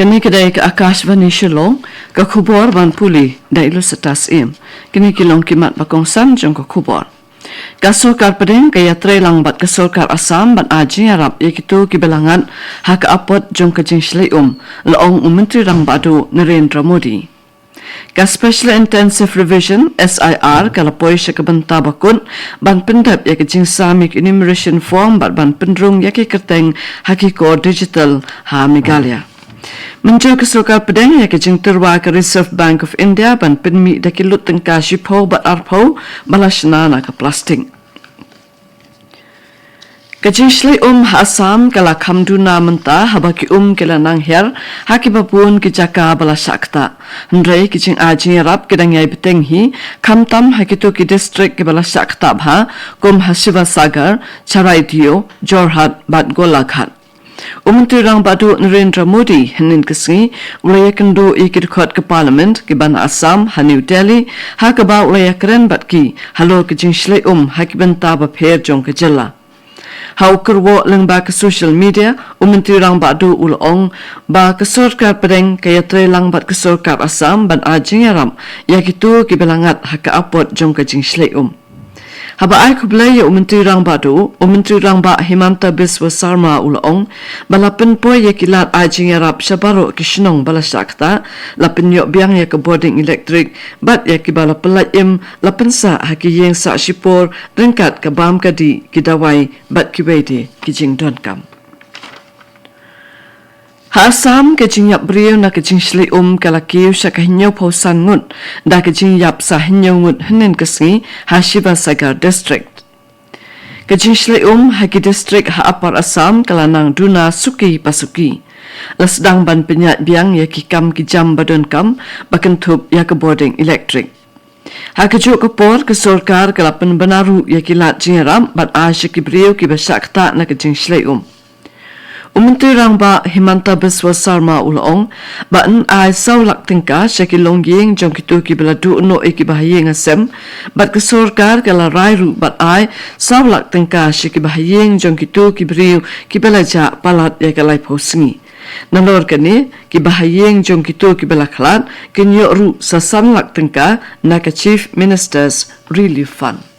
Kini kedai ke Akashvani Shillong ke khubor ban puli dai lu setas im. Kini kilong kimat bakongsan jong ke khubor. Kasorkar pedeng ke yatre lang bat kasorkar Assam ban aji Arab yakitu kibelangan hak apot jong ke jingshlei laong Menteri rang badu Narendra Modi. Ka Special Intensive Revision SIR kalapoi syakabenta bakun ban pendap yak jingsamik enumeration form ban pendrung yak kerteng hakiko digital ha Meghalaya. Menjo kesulkar pedeng yak jing terwa ke Reserve Bank of India ban penmi dakilut tengka shipo bat arpo balashna na ka plastik. Kajing shlai Assam kala kamduna menta habaki kala nang her haki babun ki jaka bala sakta. Hendrai kijing aji Arab kidang yai beteng hi kamtam hakitu ki district ki bala sakta bha Hashiva Sagar, Charaidio, Jorhat bat Golaghat. Menteri rang badu Narendra Modi henin kesini ulaya kendo ikirkot ke parliament ke ban Assam ha New Delhi ha ke ba ulaya keren bat ki halo kajing shlai haki benta ba pher jong ke jela. Hau kerwo leng ba ke social media Menteri rang badu ulong ba ke sorkar pedeng ke yatre lang bat ke sorkar Assam ban ajing Arab yakitu ki belangat ha ke apot jong kajing shlai Haba ai kublai ya Menteri rang badu, Menteri rang ba Himanta Biswa Sarma ulong, balapin po ya kilat ajing Arab syabaro kishnong bala syakta, lapin yok biang ya ke boarding electric, bat ya ki bala pelayim, lapin sa haki yang sa shipor, ringkat ke bam kadi kidawai, bat kiwede kijing donkam. Assam kajing yap beriu na kajing shlai kalakiu syaka hinyau pausan ngut da kajing yap sa hinyau ngut henin kesni Hashiva Sagar district. Kajing shlai haki district ha apar Assam kalanang duna suki pasuki. Lasdang ban penyat biang ya kikam kijam badun kam bakentup ya ke boarding electric. Ha kejuk kepor ke sorkar kalapan benaru ya kilat jingaram bat asyik beriu ki basyakta na kajing shlai Menteri rang ba Himanta Biswa Sarma ulong ba an ai sau lak tingka syakilong yeng jong kitu ki beladu no eki bahayeng asem bat ke sorkar kala rairu bat ai sau lak tingka syaki bahayeng jong kitu ki beriu ki belaja palat ya kalai posngi nalor kani ki bahayeng jong kitu ki belaklat kinyo ru sasan lak tingka na ka Chief Minister's Relief Fund.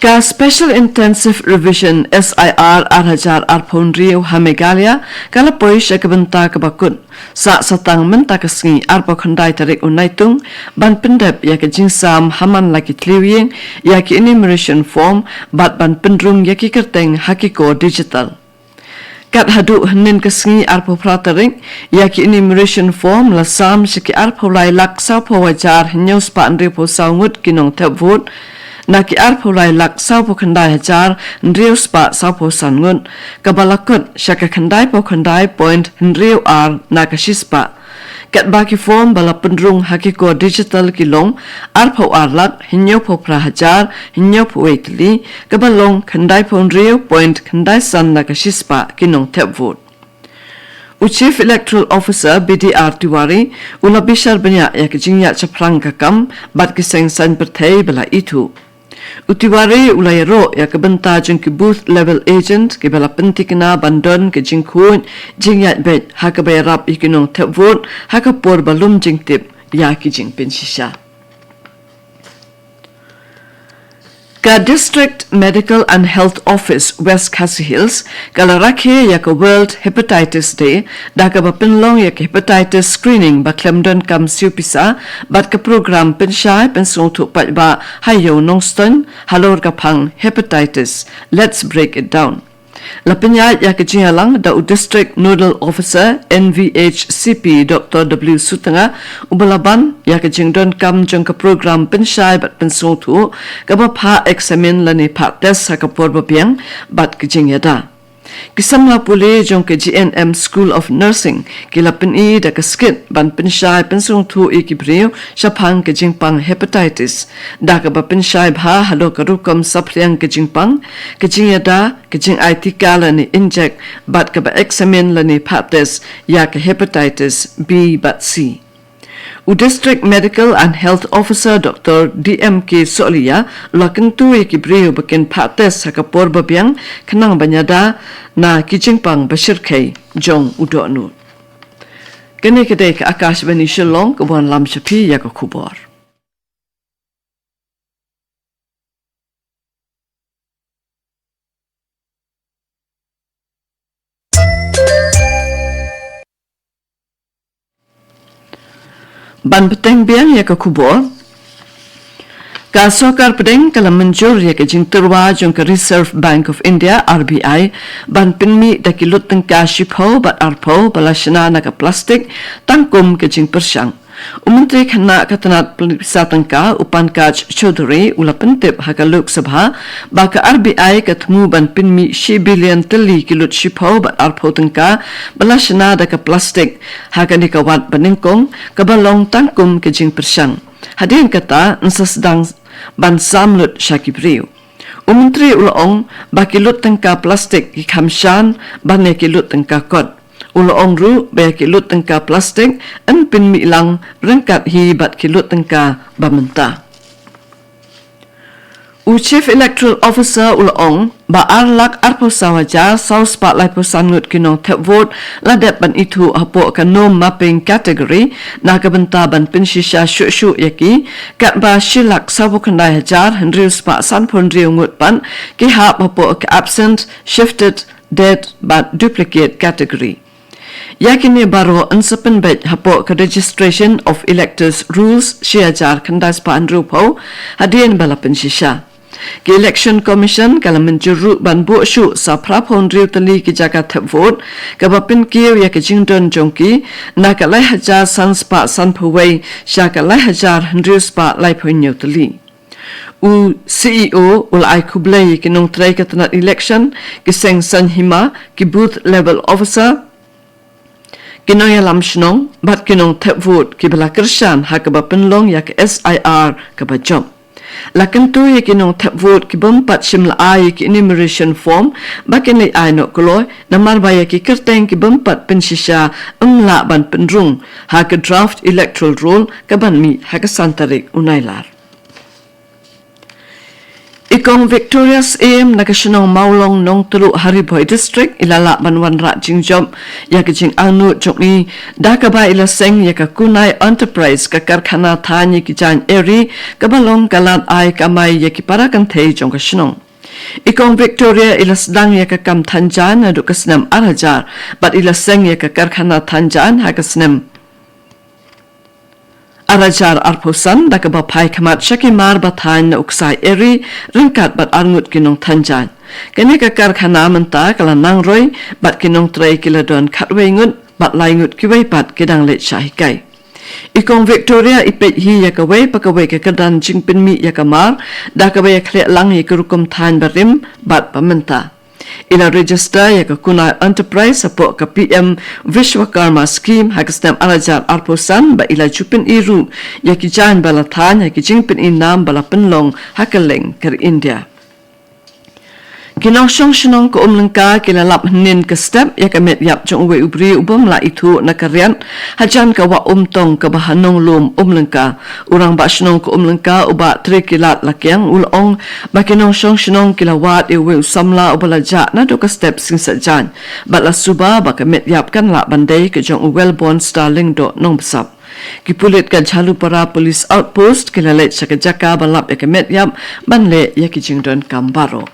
Ka Special Intensive Revision SIR arhajar arpon Rio ha Meghalaya kala poi syakabenta kabakun sa satang menta kesngi arpa khandai tarik unaitung ban pendap ya ke jingsam haman laki tliwing ya ki enumeration form bat ban pendrung ya ki kerteng hakiko digital. Kat hadu henin kesngi arpo prataring ya ki enumeration form lasam syaki arpo lai lak sa po wajar hinyau spa andre po saungut kinong tap vote Naki arpo lai lak sau po khandai hajar ndriu spa sau po sangun kabalakut syaka khandai po khandai point ndriu ar nakashispa kat baki form bala pendrung hakiko digital kilong arpo arlat hinyo po prahajar hinyo po weekly kabalong khandai po ndriu point khandai san nakashispa kinong tap vote Chief Electoral Officer BDR Tiwari ulabishar banyak ya kejingya caprang kakam bat kiseng san pertai bala itu Utiwari ulai ro ya kebenta jeng ki booth level agent ki bala pentikna bandon ke jing kun jing yat bet ha ka bayarap ikinong tap vote ha ka por balum jing tip ya ki jing pensisha. Ka District Medical and Health Office West Khasi Hills kala rakhe ya ka World Hepatitis Day da ka bapinlong ya ka hepatitis screening ba klemdon kam siupisa bat ka program pensyai pensong tu pat ba hayo nongston halor ka pang hepatitis let's break it down. Lapenya ya ke jingalang da District Nodal Officer NVHCP Dr. W Sutanga ubalaban ya ke jingdon kam jong ka program pensyai bat pensong tu ka ba pa examine lani pa test ha ka por ba biang bat ke jingyada. Kisamla puli jong ke GNM School of Nursing kilapin I da ka skit ban pensyai pensong tu I kibriu syapang ke jingpang hepatitis da ka ba pensyai bha halo ka rukom sapriang ke jingpang ke jingyada ke jing IT kala ni inject bat ka ba examine lani pa test ya ke hepatitis B bat C. District Medical and Health Officer Dr. DMK Solia lakan tu ikibriu bakin pates hakapor babiang kenang banyada na kijingpang Bashir K jong udonu. Kene kedai ke Akashvani Shillong kebuan lam syapi ya ke kubor. Ban peteng biang ya ke kubor. Ka sokar pedeng kala menjur ya ke jing terwa jong ke Reserve Bank of India RBI ban pinmi da kilut tengka shipho bat arpo balashana na ke plastik tangkum ke jing persyang. Menteri Khana Katanat Pelipisa Tengka Upan Kaj Chaudhary ula pentip haka Lok Sabha baka RBI ketemu ban pinmi 1 bilion teli kilut shipho bat arpo tengka balashana da ke plastik haka ni kawat beningkong kebalong tangkum ke jing persyang. Hadirin kata sedang ban samlut syakibriu. Menteri ulaong bakilut tengka plastik ikamshan ban kilut tengka kot. Ulaong ru bakilut tengka plastik en pinmi lang rengkat hi bat kilut tengka bamenta. Chief Electoral Officer ulaong ba arlak arpo sawaja saus pat lai posangut kinong tep vote ladet ban itu hapo ka no mapping category na kabenta ban pinshisha shu yaki kat ba shilak sabu kandai hajar hendriu spa sanpon riu ngut pan ki hap hapo ka absent shifted dead but duplicate category. Yakini baro unsepen bet hapo ka registration of electors rules shiajar kandai spa andrupo hadien bala pinshisha. Ki Election Commission kala menjuru ban bu syu sa prapon riu tali ki jaga tep vote ka bapin kiu ya ke jingdon jongki na ka lai hajar san spa san pawai sya ka lai hajar hendriu spa lai ponyo tali. CEO ul ai kublai ki nong trai ka tanat election ki seng san hima ki booth level officer kinong ya lam shnong bat kinong tep vote ki bala kershan ha ka bapin long ya ke SIR ka ba job. Lakan tu ya kinong tap vote ki bompat shimla ai ki enumeration form bakin li ai no kloy namar baya ki kerteng ki bompat penshisha la ban penrung ha ka draft electoral roll ka ban mi ha ka santarik unailar. Ikong Victoria's AM nakasyanong maulong nong tulu Hariboy District ilala banwan rat jing job ya ka jing anu jokni dakaba ila seng ya ka kunai enterprise ka karkhana thani ki jan eri kabalong kalat ai kamai ya ki parakan thei jong ka syanong. Ikong Victoria ila sedang ya ka kam thanjan adu ka snam arajar but ila seng ya ka karkhana thanjan ha ka snam Arajar arposan da ka bapai kamat syakimar bathan na uksai eri ringkat bat arngut kinong thanjan. Kani ka karkhana menta kala nangroy bat kinong tray kila don katway ngut bat laingut kiway pat kidang let syahikai. Ikong Victoria ipet hi ya kaway pakaway ka kadan jingpin mi ya kamar da ka baya kle lang ya kurukum than barim bat pamenta. Ila register ya ka kunai enterprise sapo ka PM Vishwakarma scheme hakastam arajar arposan ba ila chupin iru ya ki jan balathan ya ki jingpin inam bala penlong hakaleng ker India. Kinong syanong ko umlengka kilalap nin ke step ya ka met yap jong we ubri ubom la itu na karyan hajan ka wa umtong ka bahanong lum umlengka urang ba syanong ko umlengka uba tri kilat lakyang ulong ba kinong syanong kilawat e we usamla ubala ja na do ka step sing sajan ba la suba ba ka met yap kan la bandai ke jong wellborn starling do nong besap. Kipulit ka jalu para police outpost kilalet sa kajaka balap ya ka met yap banle ya ki jingdon kambaro.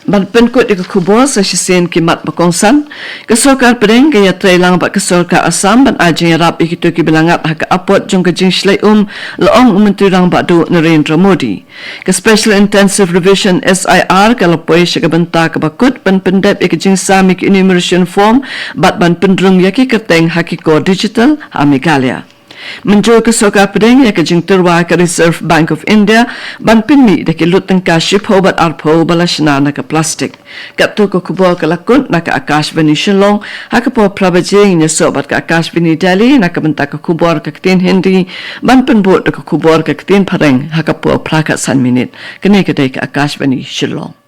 Ban penkut di kubur sa sisen kimat bakongsan kesorkar pedeng kaya trailang ba kesorkar asam ban ajing rap ikitu ki belangat hak apot jong kajing slai loong menteri rang ba do Narendra Modi ke special intensive revision SIR kalau poi syaka benta ke bakut ban pendep ikijing sami ki enumeration form bat ban pendrung yaki kerteng hakiko digital Meghalaya. Menjur ke sokar pedeng ya ke jing terwa ke Reserve Bank of India ban pinmi da ke lut tengka shipho bat arpo balashna na ke plastik. Kat tu ko kubur ke lakut na ke Akashvani Shillong ha ke po prabajing nya sobat ke Akashvani Delhi na ke benta ke kubur ke ketin Hindi ban penbut ke kubur ke ketin pareng ha ke po prakat san minit. Kene kedai ke Akashvani Shillong.